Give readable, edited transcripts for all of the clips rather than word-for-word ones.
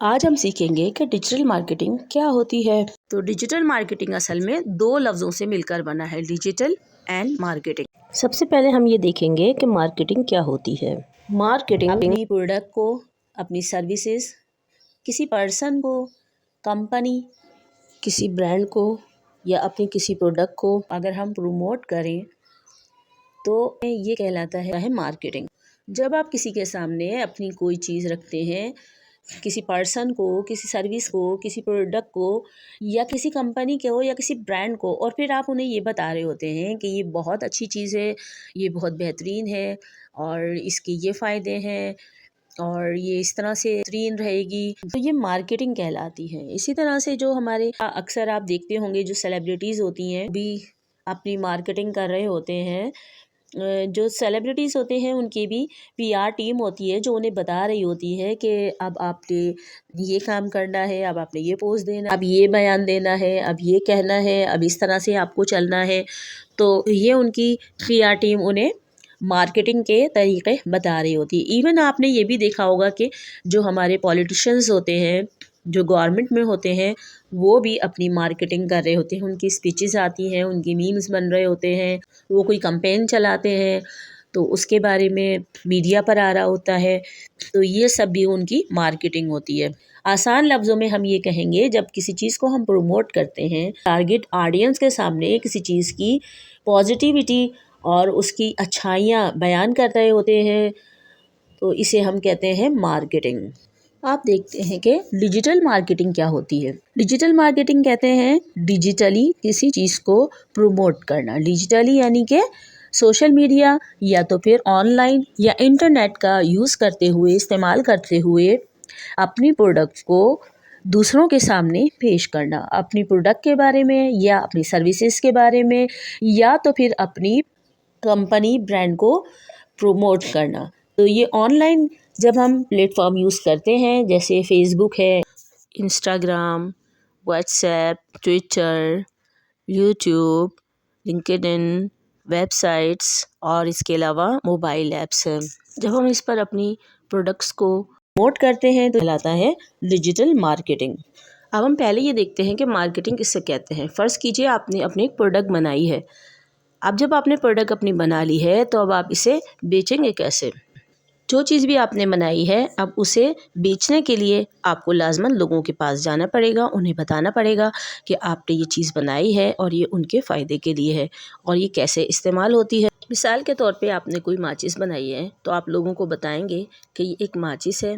آج ہم سیکھیں گے کہ ڈیجیٹل مارکیٹنگ کیا ہوتی ہے۔ تو ڈیجیٹل مارکیٹنگ اصل میں دو لفظوں سے مل کر بنا ہے، ڈیجیٹل اینڈ مارکیٹنگ۔ سب سے پہلے ہم یہ دیکھیں گے کہ مارکیٹنگ کیا ہوتی ہے۔ مارکیٹنگ اپنی پروڈکٹ کو، اپنی سروسز، کسی پرسن کو، کمپنی، کسی برانڈ کو یا اپنی کسی پروڈکٹ کو اگر ہم پروموٹ کریں تو یہ کہلاتا ہے مارکیٹنگ۔ جب آپ کسی کے سامنے اپنی کوئی چیز رکھتے ہیں، کسی پرسن کو، کسی سروس کو، کسی پروڈکٹ کو یا کسی کمپنی کو یا کسی برانڈ کو، اور پھر آپ انہیں یہ بتا رہے ہوتے ہیں کہ یہ بہت اچھی چیز ہے، یہ بہت بہترین ہے اور اس کے یہ فائدے ہیں اور یہ اس طرح سے بہترین رہے گی، تو یہ مارکیٹنگ کہلاتی ہے۔ اسی طرح سے جو ہمارے اکثر آپ دیکھتے ہوں گے جو سیلیبریٹیز ہوتی ہیں بھی اپنی مارکیٹنگ کر رہے ہوتے ہیں۔ جو سیلیبریٹیز ہوتے ہیں ان کی بھی پی آر ٹیم ہوتی ہے جو انہیں بتا رہی ہوتی ہے کہ اب آپ نے یہ کام کرنا ہے، اب آپ نے یہ پوسٹ دینا، اب یہ بیان دینا ہے، اب یہ کہنا ہے، اب اس طرح سے آپ کو چلنا ہے۔ تو یہ ان کی پی آر ٹیم انہیں مارکیٹنگ کے طریقے بتا رہی ہوتی ہے۔ ایون آپ نے یہ بھی دیکھا ہوگا کہ جو ہمارے پولیٹیشینز ہوتے ہیں، جو گورنمنٹ میں ہوتے ہیں، وہ بھی اپنی مارکیٹنگ کر رہے ہوتے ہیں۔ ان کی اسپیچز آتی ہیں، ان کی میمز بن رہے ہوتے ہیں، وہ کوئی کمپین چلاتے ہیں تو اس کے بارے میں میڈیا پر آ رہا ہوتا ہے، تو یہ سب بھی ان کی مارکیٹنگ ہوتی ہے۔ آسان لفظوں میں ہم یہ کہیں گے جب کسی چیز کو ہم پروموٹ کرتے ہیں ٹارگٹ آڈینس کے سامنے کسی چیز کی پازیٹیوٹی اور اس کی اچھائیاں بیان کر رہے ہوتے ہیں تو اسے ہم کہتے ہیں مارکیٹنگ۔ آپ دیکھتے ہیں کہ ڈیجیٹل مارکیٹنگ کیا ہوتی ہے۔ ڈیجیٹل مارکیٹنگ کہتے ہیں ڈیجیٹلی کسی چیز کو پروموٹ کرنا۔ ڈیجیٹلی یعنی کہ سوشل میڈیا یا تو پھر آن لائن یا انٹرنیٹ کا یوز کرتے ہوئے، استعمال کرتے ہوئے اپنی پروڈکٹ کو دوسروں کے سامنے پیش کرنا، اپنی پروڈکٹ کے بارے میں یا اپنی سروسز کے بارے میں یا تو پھر اپنی کمپنی برانڈ کو پروموٹ کرنا۔ تو یہ آن لائن جب ہم پلیٹ فارم یوز کرتے ہیں جیسے فیس بک ہے، Instagram, WhatsApp, Twitter, YouTube, LinkedIn, websites اور اس کے علاوہ موبائل ایپس ہیں، جب ہم اس پر اپنی پروڈکٹس کو پروموٹ کرتے ہیں تو کہلاتا ہے ڈیجیٹل مارکیٹنگ۔ اب ہم پہلے یہ دیکھتے ہیں کہ مارکیٹنگ کس سے کہتے ہیں۔ فرض کیجئے آپ نے اپنی ایک پروڈکٹ بنائی ہے۔ اب جب آپ نے پروڈکٹ اپنی بنا لی ہے تو اب آپ اسے بیچیں گے کیسے؟ جو چیز بھی آپ نے بنائی ہے اب اسے بیچنے کے لیے آپ کو لازماً لوگوں کے پاس جانا پڑے گا، انہیں بتانا پڑے گا کہ آپ نے یہ چیز بنائی ہے اور یہ ان کے فائدے کے لیے ہے اور یہ کیسے استعمال ہوتی ہے۔ مثال کے طور پہ آپ نے کوئی ماچس بنائی ہے تو آپ لوگوں کو بتائیں گے کہ یہ ایک ماچس ہے،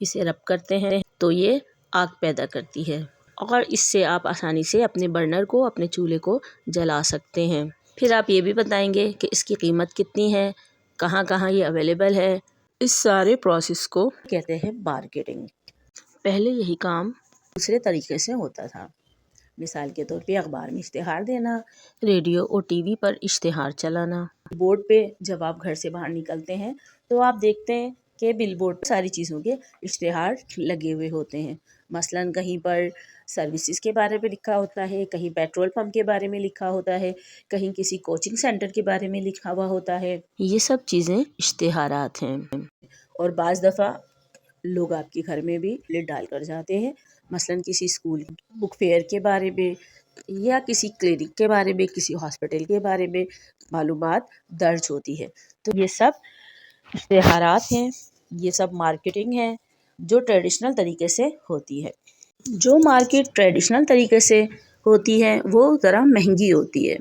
اسے رب کرتے ہیں تو یہ آگ پیدا کرتی ہے اور اس سے آپ آسانی سے اپنے برنر کو، اپنے چولہے کو جلا سکتے ہیں۔ پھر آپ یہ بھی بتائیں گے کہ اس کی قیمت کتنی ہے، کہاں کہاں یہ اویلیبل ہے۔ اس سارے پروسیس کو کہتے ہیں مارکیٹنگ۔ پہلے یہی کام دوسرے طریقے سے ہوتا تھا۔ مثال کے طور پہ اخبار میں اشتہار دینا، ریڈیو اور ٹی وی پر اشتہار چلانا، بورڈ پہ جب آپ گھر سے باہر نکلتے ہیں تو آپ دیکھتے ہیں کہ بل بورڈ پر ساری چیزوں کے اشتہار لگے ہوئے ہوتے ہیں۔ مثلاً کہیں پر سروسز کے بارے میں لکھا ہوتا ہے، کہیں پیٹرول پمپ کے بارے میں لکھا ہوتا ہے، کہیں کسی کوچنگ سینٹر کے بارے میں لکھا ہوا ہوتا ہے۔ یہ سب چیزیں اشتہارات ہیں۔ اور بعض دفعہ لوگ آپ کے گھر میں بھی لٹ ڈال کر جاتے ہیں، مثلاً کسی اسکول بک فیئر کے بارے میں یا کسی کلینک کے بارے میں، کسی ہاسپٹل کے بارے میں معلومات درج ہوتی ہے۔ تو یہ سب اشتہارات ہیں، یہ سب مارکیٹنگ ہے جو ٹریڈیشنل طریقے سے ہوتی ہے۔ جو مارکیٹ ٹریڈیشنل طریقے سے ہوتی ہے وہ ذرا مہنگی ہوتی ہے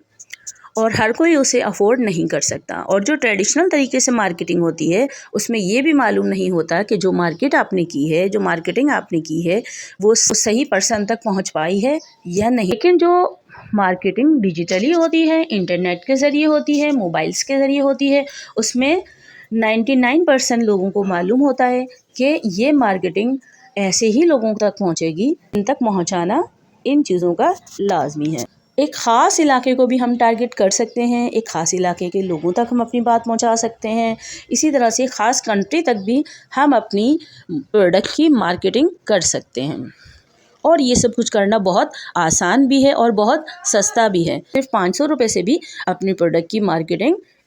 اور ہر کوئی اسے افورڈ نہیں کر سکتا، اور جو ٹریڈیشنل طریقے سے مارکیٹنگ ہوتی ہے اس میں یہ بھی معلوم نہیں ہوتا کہ جو مارکیٹ آپ نے کی ہے، جو مارکیٹنگ آپ نے کی ہے وہ صحیح پرسن تک پہنچ پائی ہے یا نہیں۔ لیکن جو مارکیٹنگ ڈیجیٹلی ہوتی ہے، انٹرنیٹ کے ذریعے ہوتی ہے، موبائلز کے ذریعے ہوتی ہے، اس میں 99% لوگوں کو معلوم ہوتا ہے کہ یہ مارکیٹنگ ایسے ہی لوگوں تک پہنچے گی، ان تک پہنچانا ان چیزوں کا لازمی ہے۔ ایک خاص علاقے کو بھی ہم ٹارگٹ کر سکتے ہیں، ایک خاص علاقے کے لوگوں تک ہم اپنی بات پہنچا سکتے ہیں، اسی طرح سے خاص کنٹری تک بھی ہم اپنی پروڈکٹ کی مارکیٹنگ کر سکتے ہیں۔ اور یہ سب کچھ کرنا بہت آسان بھی ہے اور بہت سستا بھی ہے۔ صرف 500 روپے سے بھی اپنی پروڈکٹ کی مارکیٹنگ